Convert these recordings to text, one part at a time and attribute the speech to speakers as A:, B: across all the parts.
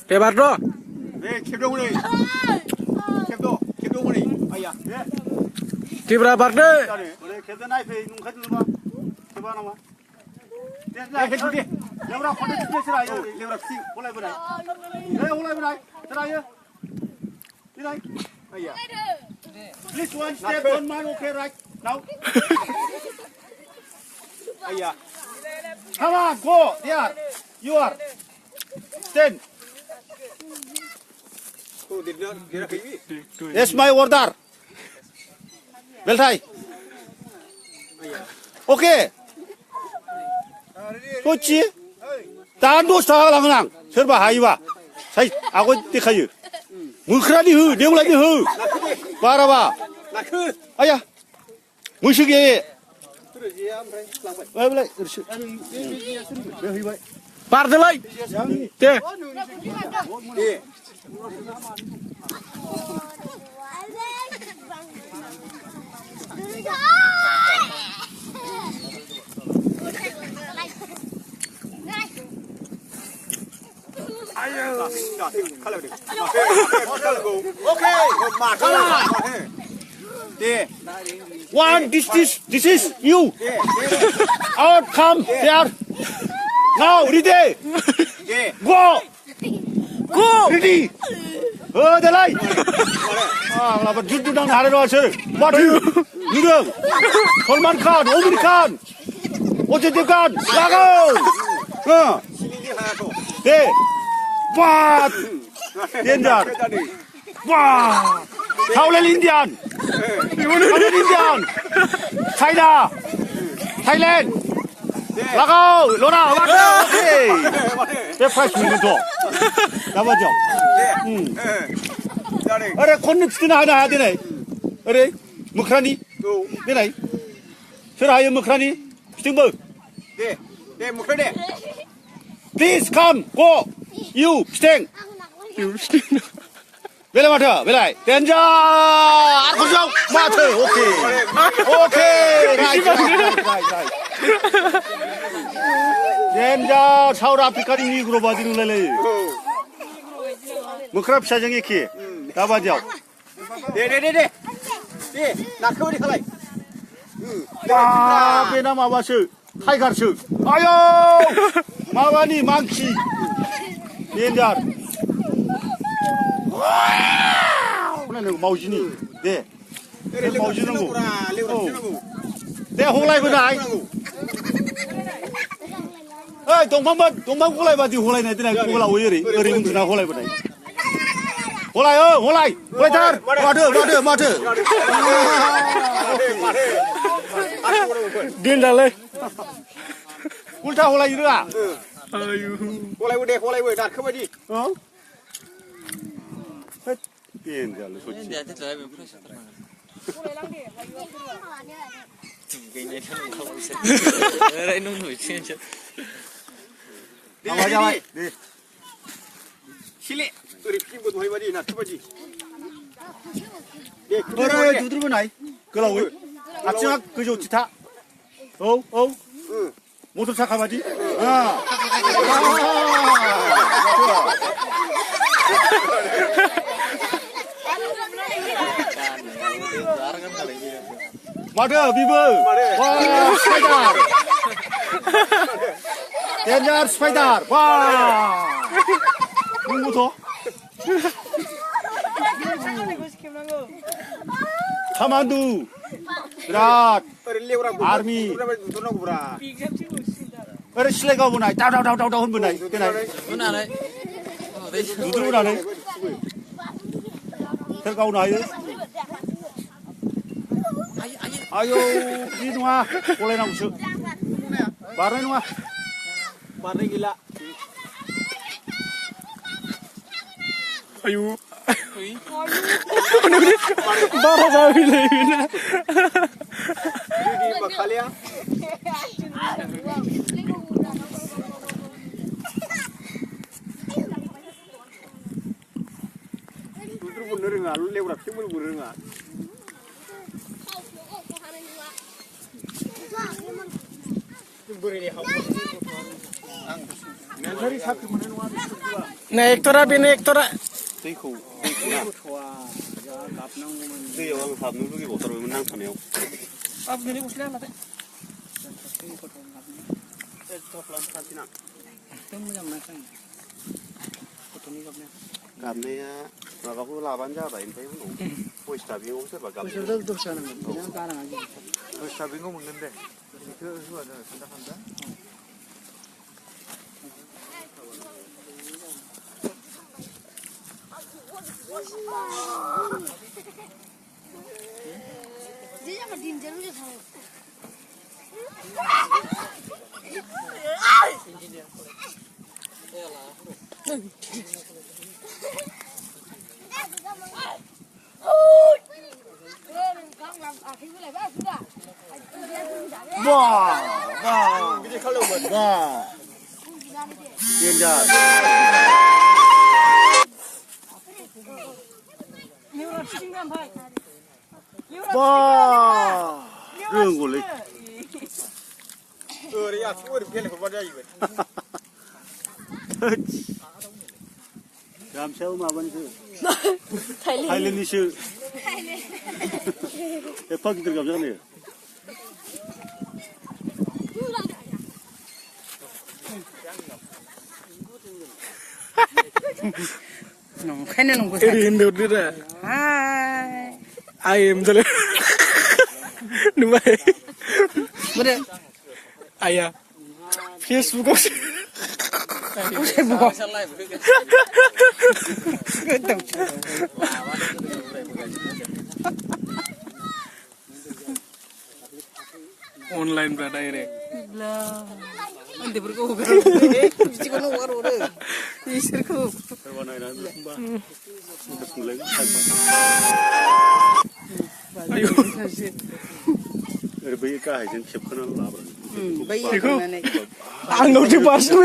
A: 대박 로.
B: 네, 캡동이. 캡동이. 아야. 네.
A: 디브라 박네.
B: 그래, 캡던 나이프 눈 가지고 봐. 해봐 나마. 네, 해줄게. 레브라 콘데 주제스라 요. 레브라 시 올라 보라. 네, 올라 보라. 들어요. 이라. 아야. Please one step, one man, okay, right now. 아야. Come on, go. There. You are. Stand. Yes, my order. 벨타이. 오케이. 좋지? 단도 사랑랑 설바 하이와. 사이 아고 데카유. 무크라니 흐, 내올라니 흐. 바라봐. 아야. 무식이. 왜 그래? 그렇지.
A: 빠르들라이. 대.
B: 예. One, this is you. Out, come there. Now, ready. Go.
A: 고.
B: Ready. The light. 라바 준주당 하려고 하셔. 마트. 이름. 설만칸, 오미칸. 어쨌든 나가. 네. 와. 덴자. 와. 사울렌 인디안. 사울렌 인디안. 차이나. 타일랜드. 나가. 로나. 맞다. 오케이. 180년 더. 나머지. अरे कौन कितना आना है देने अरे मुखरानी देने फिर आये मुखरानी स्टिंग दे मुखरानी please come go you sting बेला माथा बेला डेंजर आरखोजों माथा ओके राइट डेंजर साउथ आफ्रिकानि निग्रो बादि नुलायलायो मुखरा फिसाजों एखे दाबादियाव दे नाखौ ओरै खालाय बेना माबासो टाइगारसो आयौ माबानि मांखि डेन्जार खोनानो मावजिनि दे मावजि नांगौ दे हलायबोनाय ओइ दंफां हलायबादि हलायनाय देनाय गलावो ओरै उन्दुना हलायबोनाय हलायथार माथो
A: दिनदालै
B: उल्था हलायो रोङा
A: आयु
B: हलायबो दारखोबायदि देनजारलै सच्ची जाबाय दे सिले ओरै फिल्मबो दहायबादि नारखोबादि दे ओरै दुद्रुबोनाय गोलावै आथिङा गोजौ थिथा औ मटर साखा बादि माथो बिबो वा स्पाइडार डेन्जार स्पाइडार वा नंगौथ' खामान्दु बिराद आर्मि ओरै सिलाय गावबोनाय दाव होनबोनाय देनाय दुद्रुबोनानै सोर गावनो हायो आयौ बिदि नङा गलायनांगौसो बारनाय नङा बारनाय गैला
A: आयु बारा जाबायलै बेना
B: खालिया दुद्रुबोनो रोङा लेवरा फिल्मबो रोङा बोरैनि हाव नोंथांनि साख्रि मोननाय नङा बिसोरखौबा
A: Nah, ektora bini ektora.
B: दैखौ दैयाव आं हाबनो लुगैबावथारबायमोन नांथानायाव
A: Ab gini usle lah teh.
B: गाबनाया माबाखौ लाबानो जाबाय ओमफ्राय उनाव भइस डाबिंआव सोरबा गाबनाय भइस डाबिंआव मोनगोन दे बेखौ होबानो खोन्था खोन्था बिदि खालामोमोन देन्जार रोंगौलै ओरै आथिं ओरै फेलेखौबा जायोमोन गामसायाव माबानिसो थाइलेण्डनिसो एफा गिदिर गामसा गानो
C: नंखायनो नंगौ
A: Eri Hindu dia.
C: हाय
A: Ayam jalan. Numai.
C: बोरो
A: Ayah. Facebook sih. Online berada ini.
C: उन्दैफोरखौ हगारो बिदिखौनो हगार हरो बिसोरखौ
B: सोरबा नायनानै होमबा उन्दुलाय
A: Ayo.
B: ओरै बै गाहायजों खेबखोनानै लाब्रा
C: बैयाव थांनानै
A: Angau di pasu.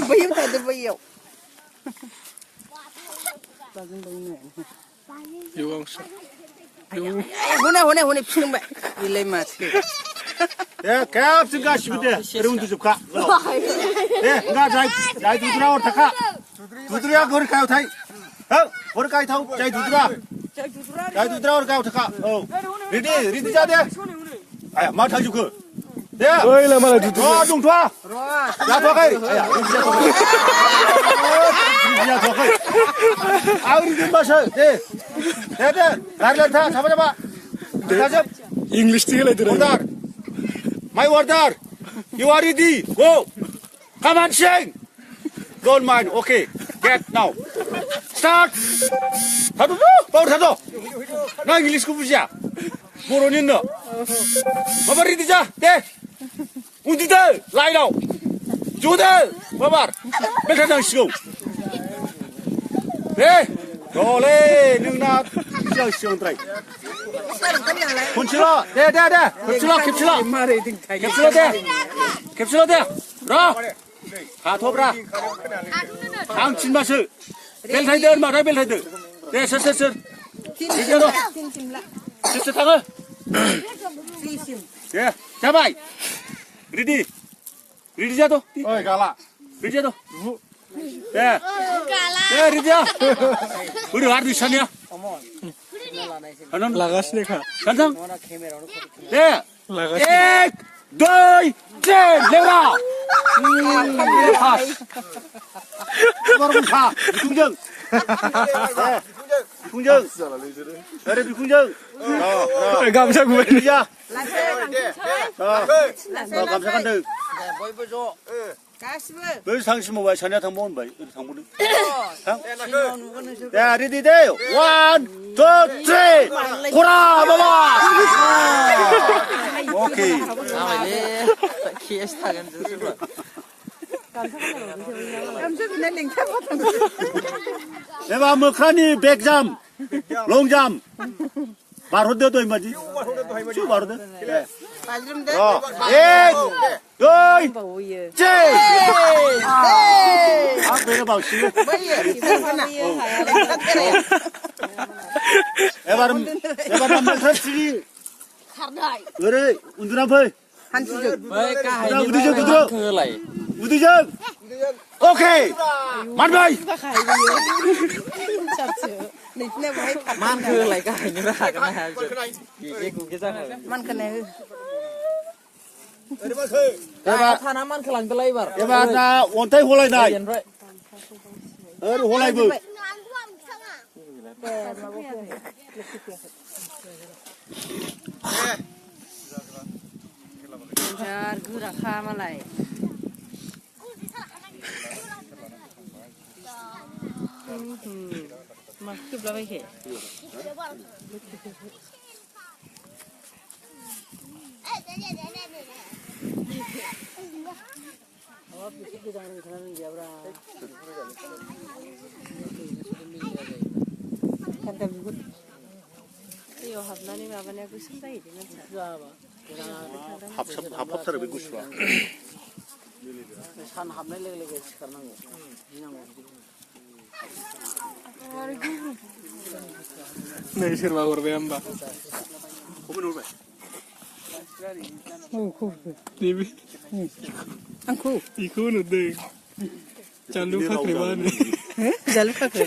C: बैयाव थादो बैयाव बाजों बैनो
A: Yo angsa. Yo.
C: हनै हनै हनै फिनबाय बेलाय माथो
B: दे खेबसे गासिबो दे ओरै उन्दुजोबखा दे ना जाय दुद्रा हर थाखा दुद्राया हर गाहायाव थाय औ हर गाहाय थाव जाय दुद्रा हर गाहायाव थाखा औ रेडि जा दे आया मा थांजोबखो दे
A: Oi lah malah duduk.
B: दंथ'आ जाथ'वाखै आया रेडि जाथ'वाखै आं रेडि होनबासो दे गारिलाय था साफा साफा जाजोब
A: English dia lah tu.
B: Order. My order. You are ready. Go. Come on, sing. Don't mind. Okay. Get now. Start. Satu tu. Baru satu. Nah, English ku punya. Boronin no. Babar ready jah. Deh. Undi deh. Lie now. Juda. Babar. Betul tak sih? Deh. Dole. Nungna. Siang siang try. 캡슐러 네 캡슐러 캡슐러 돼 라 가토브라 앙친 마스 벨타이드 마라 벨타이드 네 서서서 이겨도 진짜 타가 예 잡아이 리디 자도 어이 가라 리디 자도 네 리디야 우리 와르디 샤냐
A: Lagas ni kah?
B: 간장 네 एक दुई तीन लेरा 바로 가 비풍정 비풍정 그래 비풍정
A: Gamsa gue ni.
B: 야 감사 간다
C: बयबो ज' गासिबो
B: 왜 상심 뭐 전야 당 먹은 바이 당 먹는
C: सिगाङाव नुगोन नोंसोर
B: 야 레디 돼 원, 투, 쓰리 고라 봐봐 오케이
C: केस थागोन जोंसोरबो गामसा बिना लेंथाबोथां
B: 내가 뭐카니 백잠 롱잠 바로도 또 임마지 쭉 바로도
C: बाज्रुमदो
B: एक दुई
C: बावयो
B: 제 아 बेनो बावसिन
C: बैयो फिसाफोरना
B: एबार एबार नोंसोर सिरि
D: खारनाय
B: ओरै उन्दुना फै
C: हान्थुजों
D: बै गाहायनिफ्राय
B: उदैजों
D: हांखो होलाय
B: उदैजों अके मानबाय
C: नोंसिना बहाय
D: मानखो होलाय गाहायनिफ्राय हागोन ना हाया गेगे गुगे जाखागोन
C: मानखोनाय हो
D: गाहायाव थाना मानखो लांदोलाय एबार
B: एबार ना अन्थाइ हलायनाय
D: ओमफ्राय
B: ओरै हलायबो
C: जार गोराखा मालाय मा खेबलाबायखो खान्दा बिगुर दैयाव हाबनानै माबानाया गोसोम जायो मानसिया
B: हाबथारो बे गुसुआ
D: सान हाबनाय लोगो लोगो सिखारनांगौ गिनांगौ
A: नै सोरबा हरबाय होमबा
B: खबर हरबाय
A: नैबे
C: आंखौ
A: बेखौ नुदों जालु फाख्रि मा होनो
C: जालु फाख्रि